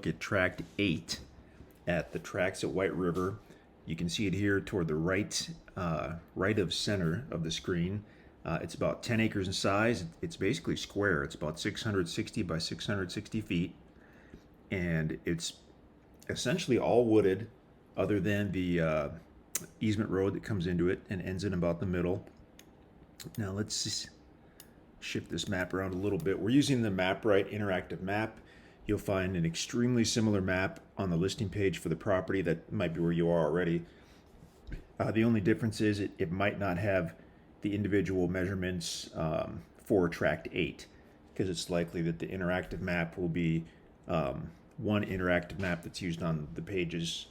look at tract 8 at the tracts at White River. You can see it here toward the right, right of center of the screen. It's about 10 acres in size. It's basically square. It's about 660 by 660 feet. And it's essentially all wooded other than the easement road that comes into it and ends in about the middle. Now let's shift this map around a little bit. We're using the MapRight interactive map. You'll find an extremely similar map on the listing page for the property. That might be where you are already. The only difference is it might not have the individual measurements for tract 8, because it's likely that the interactive map will be one interactive map that's used on the pages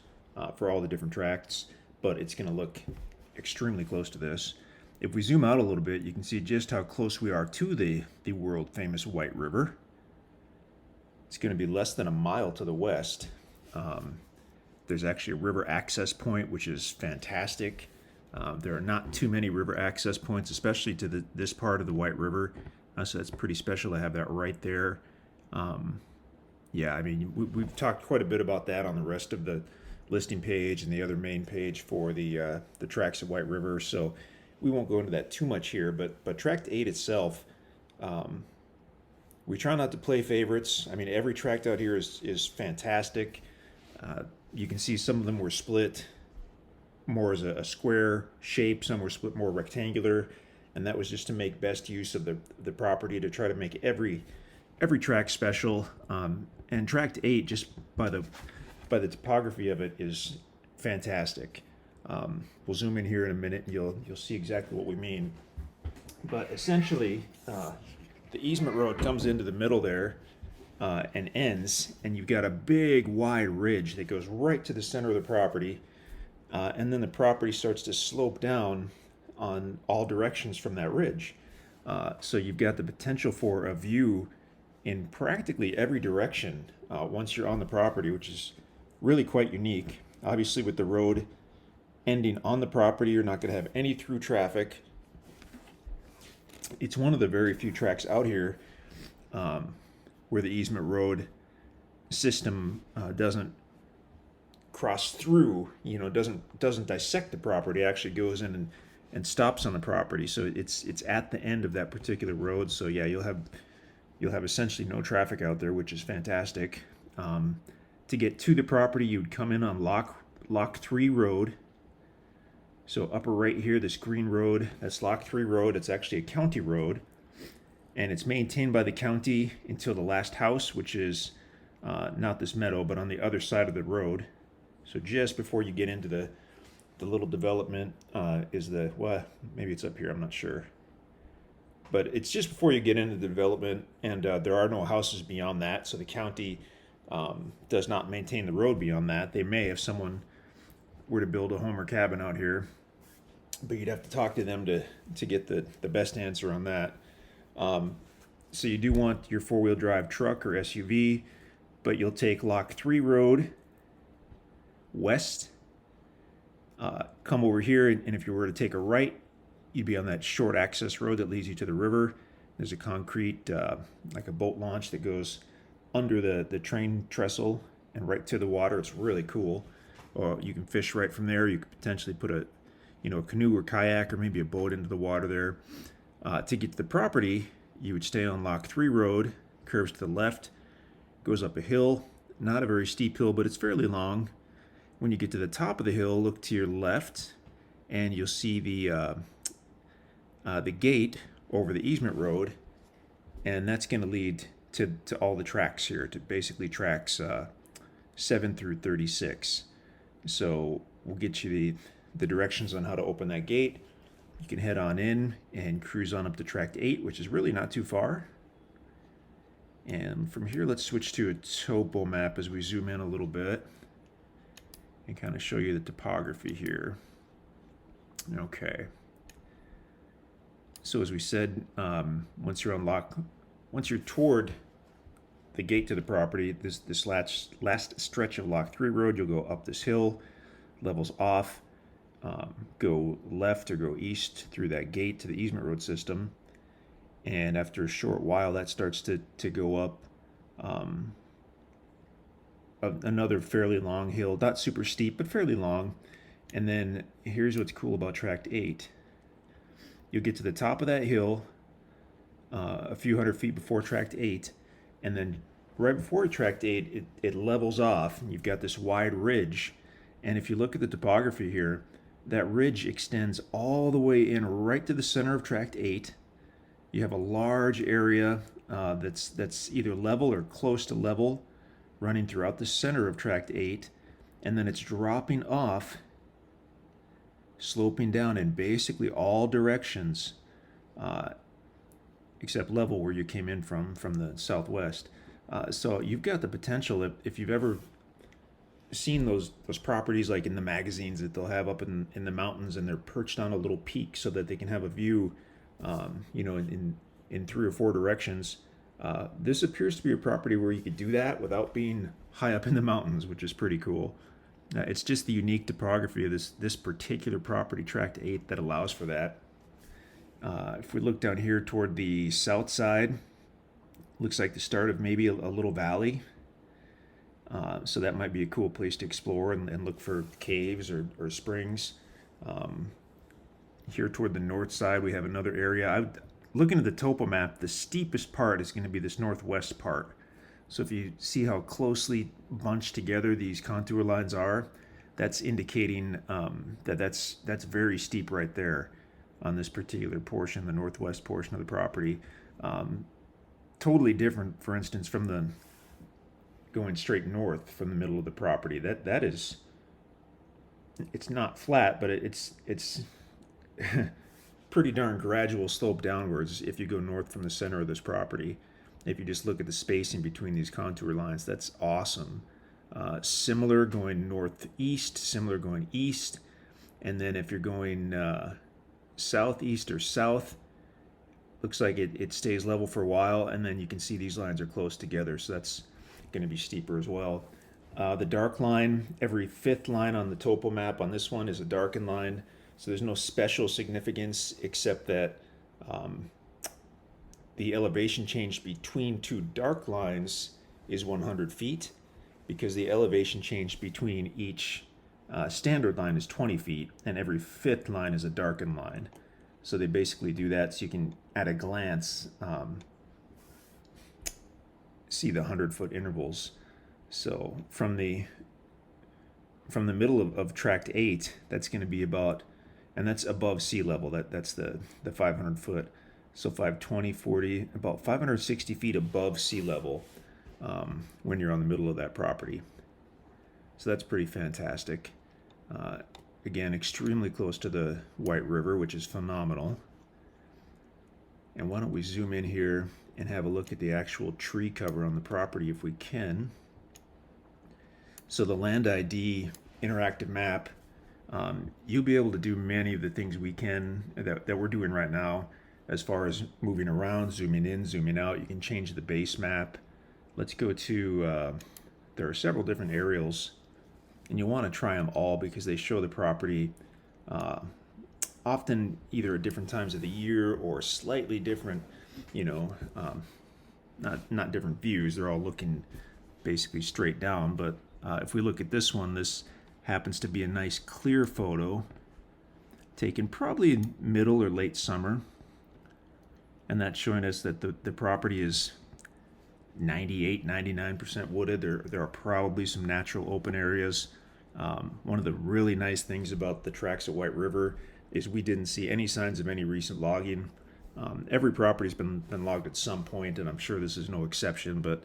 for all the different tracts, but it's going to look extremely close to this. If we zoom out a little bit, you can see just how close we are to the world famous White River. It's going to be less than a mile to the west. There's actually a river access point, which is fantastic. There are not too many river access points, especially to this part of the White River. So that's pretty special to have that right there. Yeah, I mean, we've talked quite a bit about that on the rest of the listing page and the other main page for the tracts of White River. So we won't go into that too much here, but tract 8 itself, we try not to play favorites. I mean, every tract out here is fantastic. You can see some of them were split more as a square shape, some were split more rectangular, and that was just to make best use of the property, to try to make every tract special. And tract 8, just by the topography of it, is fantastic. We'll zoom in here in a minute and you'll see exactly what we mean. But essentially, the easement road comes into the middle there and ends, and you've got a big wide ridge that goes right to the center of the property, and then the property starts to slope down on all directions from that ridge. So you've got the potential for a view in practically every direction once you're on the property, which is really quite unique. Obviously, with the road ending on the property, you're not going to have any through traffic. It's one of the very few tracks out here where the easement road system doesn't cross through, doesn't dissect the property. It actually goes in and stops on the property. So it's at the end of that particular road. So yeah, you'll have essentially no traffic out there, which is fantastic. To get to the property, you would come in on Lock 3 Road. So upper right here, this green road, that's Lock 3 Road. It's actually a county road, and it's maintained by the county until the last house, which is not this meadow, but on the other side of the road. So just before you get into the little development is well, maybe it's up here, I'm not sure. But it's just before you get into the development, and there are no houses beyond that, so the county does not maintain the road beyond that. They may if someone were to build a home or cabin out here, but you'd have to talk to them to get the best answer on that. So you do want your four-wheel drive truck or SUV, but you'll take Lock 3 Road west, come over here, and if you were to take a right, you'd be on that short access road that leads you to the river. There's a concrete, like a boat launch that goes under the train trestle and right to the water. It's really cool. Or you can fish right from there. You could potentially put a canoe or kayak or maybe a boat into the water there. To get to the property, you would stay on Lock 3 Road, curves to the left, goes up a hill, not a very steep hill, but it's fairly long. When you get to the top of the hill, look to your left, and you'll see the gate over the easement road, and that's going to lead to all the tracks here, to basically tracks 7 through 36. So we'll get you the directions on how to open that gate. You can head on in and cruise on up to tract 8, which is really not too far. And from here, let's switch to a topo map as we zoom in a little bit and kind of show you the topography here. Okay. So as we said, once you're toward the gate to the property, this last stretch of Lock 3 Road, you'll go up this hill, levels off, go left or go east through that gate to the easement road system, and after a short while, that starts to go up another fairly long hill, not super steep, but fairly long. And then here's what's cool about Tract 8. You'll get to the top of that hill a few hundred feet before Tract 8, and then right before Tract 8, it levels off, and you've got this wide ridge. And if you look at the topography here, that ridge extends all the way in right to the center of Tract 8. You have a large area that's either level or close to level running throughout the center of Tract 8, and then it's dropping off, sloping down in basically all directions, except level where you came in from the southwest. So you've got the potential, if you've ever seen those properties like in the magazines that they'll have up in the mountains, and they're perched on a little peak so that they can have a view, in 3 or 4 directions. This appears to be a property where you could do that without being high up in the mountains, which is pretty cool. It's just the unique topography of this particular property, Tract 8, that allows for that. If we look down here toward the south side, looks like the start of maybe a little valley. So that might be a cool place to explore and look for caves or springs. Here toward the north side, we have another area. Looking at the topo map, the steepest part is going to be this northwest part. So if you see how closely bunched together these contour lines are, that's indicating that's very steep right there on this particular portion, the northwest portion of the property. Totally different, for instance, from the going straight north from the middle of the property. That is, it's not flat, but it's pretty darn gradual slope downwards if you go north from the center of this property. If you just look at the spacing between these contour lines, that's awesome. Similar going northeast, similar going east, and then if you're going southeast or south, looks like it stays level for a while, and then you can see these lines are close together, so that's going to be steeper as well. The dark line, every 5th line on the topo map on this one is a darkened line, so there's no special significance except that the elevation change between 2 dark lines is 100 feet, because the elevation change between each standard line is 20 feet, and every 5th line is a darkened line. So they basically do that so you can, at a glance, see the 100-foot intervals. So from the middle of Tract 8, that's going to be about, and that's above sea level, that's the 500 foot. So 520, 40, about 560 feet above sea level when you're on the middle of that property. So that's pretty fantastic. Again, extremely close to the White River, which is phenomenal. And why don't we zoom in here and have a look at the actual tree cover on the property if we can. So the Land ID interactive map, you'll be able to do many of the things we can, that we're doing right now, as far as moving around, zooming in, zooming out. You can change the base map. Let's go to, there are several different aerials, and you want to try them all because they show the property often either at different times of the year or slightly different, not different views. They're all looking basically straight down. But if we look at this one, this happens to be a nice clear photo taken probably in middle or late summer. And that's showing us that the property is 98, 99% wooded. There are probably some natural open areas. One of the really nice things about the tracts at White River is we didn't see any signs of any recent logging. Every property's been logged at some point, and I'm sure this is no exception, but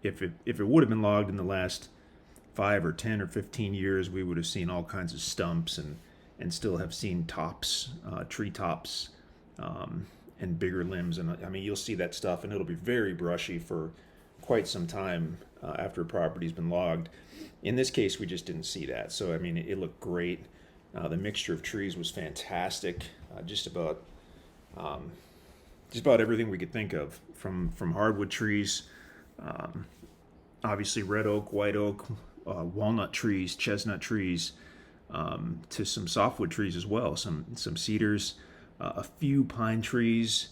if it would have been logged in the last 5 or 10 or 15 years, we would have seen all kinds of stumps and still have seen tops, tree tops, and bigger limbs. And I mean, you'll see that stuff, and it'll be very brushy for quite some time after a property's been logged. In this case, we just didn't see that. So, I mean, it looked great. The mixture of trees was fantastic. Just about everything we could think of, from hardwood trees, obviously red oak, white oak, walnut trees, chestnut trees, to some softwood trees as well, some cedars, a few pine trees,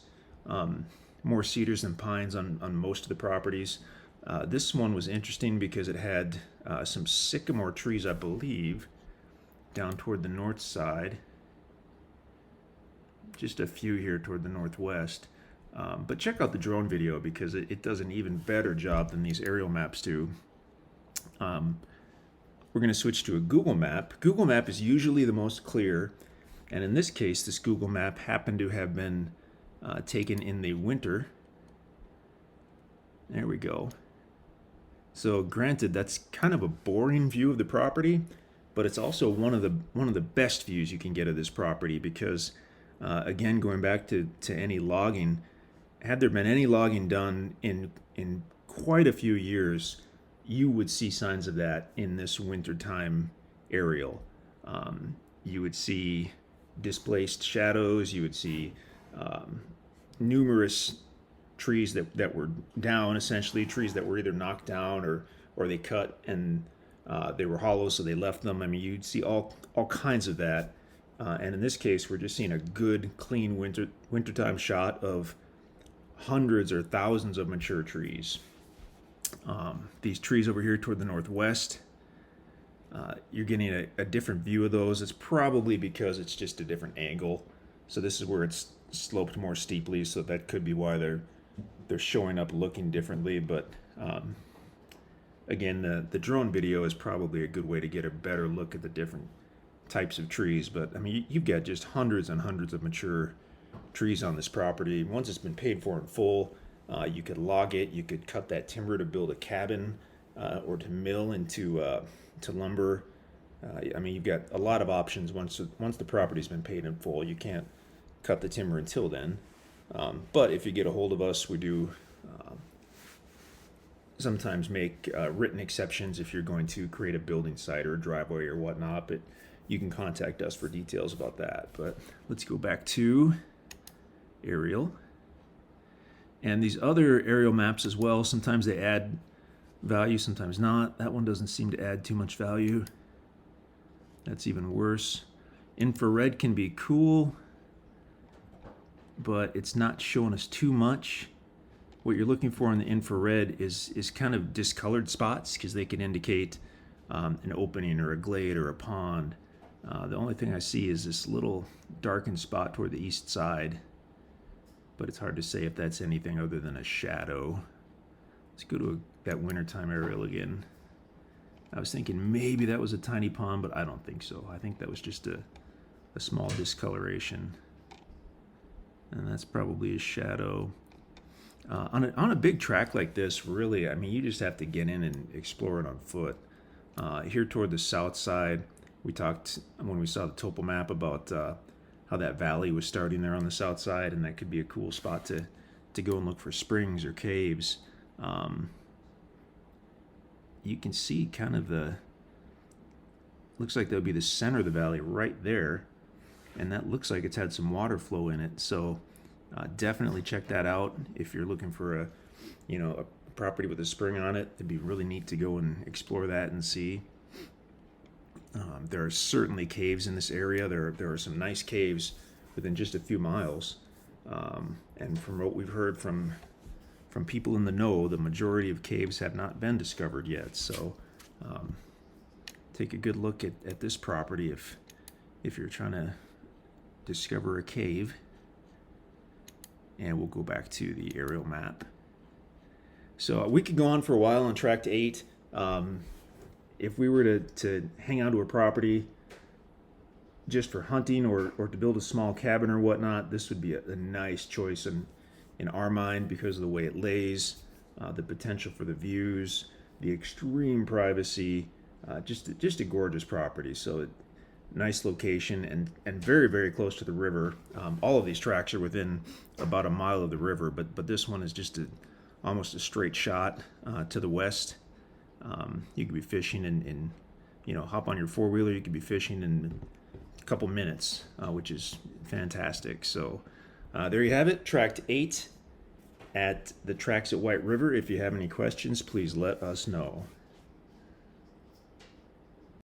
more cedars than pines on most of the properties. This one was interesting because it had some sycamore trees, I believe, down toward the north side. Just a few here toward the northwest. But check out the drone video because it does an even better job than these aerial maps do. We're going to switch to a Google map. Google map is usually the most clear, and in this case, this Google map happened to have been taken in the winter. There we go. So granted, that's kind of a boring view of the property, but it's also one of the best views you can get of this property because, again, going back to any logging, had there been any logging done in quite a few years, you would see signs of that in this wintertime aerial. You would see displaced shadows. You would see numerous trees that were down, essentially trees that were either knocked down or they cut and they were hollow, so they left them. I mean, you'd see all kinds of that. And in this case, we're just seeing a good, clean wintertime shot of hundreds or thousands of mature trees. These trees over here toward the northwest, you're getting a different view of those. It's probably because it's just a different angle. So this is where it's sloped more steeply, so that could be why they're showing up looking differently. But again, the drone video is probably a good way to get a better look at the different types of trees. But I mean, you've got just hundreds and hundreds of mature trees on this property. Once it's been paid for in full, you could log it, you could cut that timber to build a cabin or to mill into to lumber. I mean, you've got a lot of options once the property's been paid in full. You can't cut the timber until then. But if you get a hold of us, we do sometimes make written exceptions if you're going to create a building site or a driveway or whatnot, but you can contact us for details about that. But let's go back to aerial. And these other aerial maps as well, sometimes they add value, sometimes not. That one doesn't seem to add too much value. That's even worse. Infrared can be cool, but it's not showing us too much. What you're looking for in the infrared is kind of discolored spots because they can indicate an opening or a glade or a pond. The only thing I see is this little darkened spot toward the east side, but it's hard to say if that's anything other than a shadow. Let's go to that wintertime aerial again. I was thinking maybe that was a tiny pond, but I don't think so. I think that was just a small discoloration. And that's probably a shadow. On a big tract like this, really, I mean, you just have to get in and explore it on foot. Here toward the south side, we talked when we saw the topo map about how that valley was starting there on the south side, and that could be a cool spot to go and look for springs or caves. You can see kind of looks like that would be the center of the valley right there, and that looks like it's had some water flow in it. So definitely check that out if you're looking for a property with a spring on it. It'd be really neat to go and explore that and see. There are certainly caves in this area. There are some nice caves within just a few miles, and from what we've heard from people in the know, the majority of caves have not been discovered yet. So take a good look at this property if you're trying to discover a cave. And we'll go back to the aerial map. So we could go on for a while on tract 8. If we were to hang on to a property just for hunting or to build a small cabin or whatnot, this would be a nice choice in our mind because of the way it lays, the potential for the views, the extreme privacy, just a gorgeous property. So nice location and very, very close to the river. All of these tracts are within about a mile of the river, but this one is just almost a straight shot to the west. You could be fishing and hop on your four-wheeler. You could be fishing in a couple minutes, which is fantastic. So there you have it, tract 8 at the tracts at White River. If you have any questions, please let us know.